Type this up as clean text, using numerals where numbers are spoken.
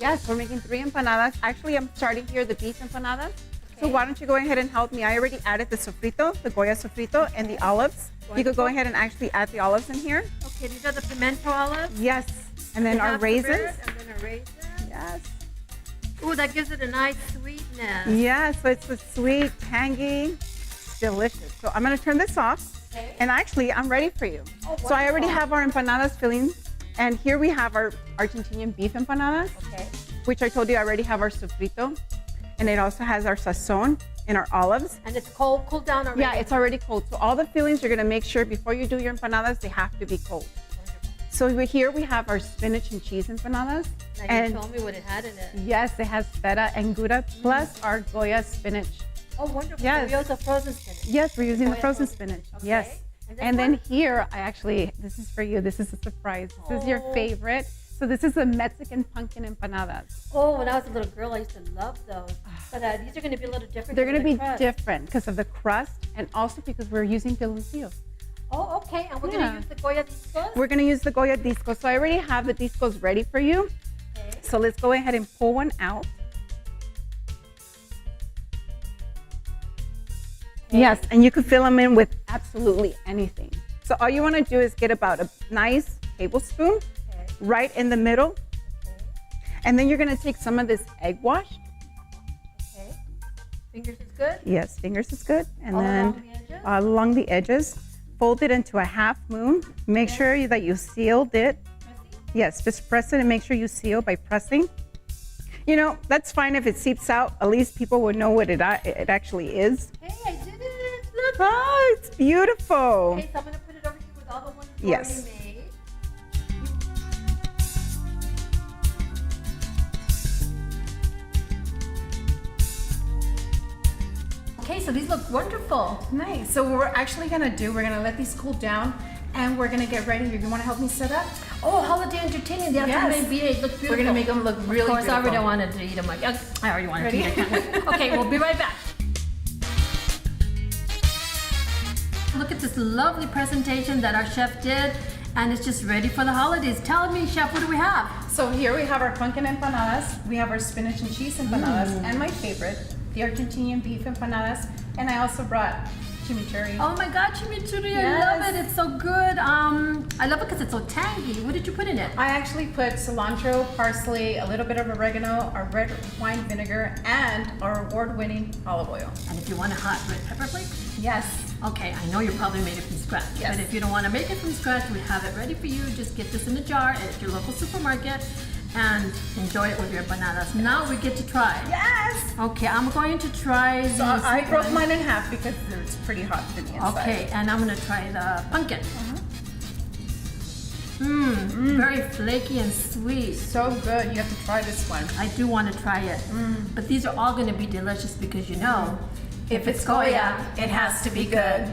Yes, we're making 3 empanadas. Actually, I'm starting here the beef empanadas. So why don't you go ahead and help me? I already added the sofrito, the Goya sofrito, and the olives. You could go ahead and actually add the olives in here. Okay, these are the pimento olives? Yes. And then our raisins. And then a raisin. Yes. Ooh, that gives it a nice sweetness. Yes, so it's a sweet, tangy, delicious. So I'm going to turn this off. Okay. And actually, I'm ready for you. Oh, so I already wonderful. have our empanadas filling. And here we have our Argentinian beef empanadas, Okay. which I told you I already have our sofrito. And it also has our sazon and our olives. And it's cooled down already? Yeah, it's already cold. So all the fillings, you're gonna make sure before you do your empanadas, they have to be cold. So here we have our spinach and cheese empanadas. Now And you told me what it had in it. yes, it has feta and gouda, plus our Goya spinach. Oh, wonderful. Yes. We also frozen spinach. Yes, we're using the Goya frozen frozen. spinach. Okay. Yes. And this And then one? here, this is for you. This is a surprise. This is your Oh. favorite. So this is a Mexican pumpkin empanadas. Oh, when I was a little girl, I used to love those. But these are going to be a little different. They're because gonna of be the crust. different because of the crust and also because we're using piloncillo. Oh, okay. And we're going Yeah. to use the Goya discos? We're gonna use the Goya disco. So I already have the discos ready for you. Okay. So let's go ahead and pull one out. Okay. Yes, and you can fill them in with absolutely anything. So all you wanna do is get about a nice tablespoon Okay. right in the middle. Okay. And then you're gonna take some of this egg wash. Okay. Fingers is good? Yes, fingers is good. And All then along the edges? along the edges, fold it into a half moon. Make sure that you sealed it. Messy? Yes, just press it and make sure you seal by pressing. You know, that's fine if it seeps out. At least people would know what it actually is. Hey, I did it. Look. Oh, it's beautiful. Okay, so I'm going to put it over here with all the ones Yes. already made. Okay, so these look wonderful. Nice. So what we're actually gonna do, we're gonna let these cool down and we're gonna get ready. You wanna help me set up? Oh, holiday entertaining. They have Yes. to be look beautiful. We're gonna make them look really Of course, I already beautiful. wanted to eat them. Like, I already wanted Ready? to eat. I can't wait. Okay, we'll be right back. Look at this lovely presentation that our chef did, and it's just ready for the holidays. Tell me, chef, what do we have? So here we have our pumpkin empanadas, we have our spinach and cheese empanadas, and my favorite, the Argentinian beef empanadas, and I also brought chimichurri. Oh my God, chimichurri! I Yes. love it. It's so good. I love it because it's so tangy. What did you put in it? I actually put cilantro, parsley, a little bit of oregano, our red wine vinegar, and our award-winning olive oil. And if you want a hot red pepper flake. Yes. Okay, I know you probably made it from scratch, Yes. but if you don't want to make it from scratch, we have it ready for you. Just get this in a jar at your local supermarket and enjoy it with your empanadas. Now we get to try. Yes! Okay, I'm going to try So this I broke one. mine in half because it's pretty hot to the inside. Okay, and I'm going to try the pumpkin. Very flaky and sweet. So good. You have to try this one. I do want to try it. But these are all going to be delicious because you know, If it's Goya, it has to be good.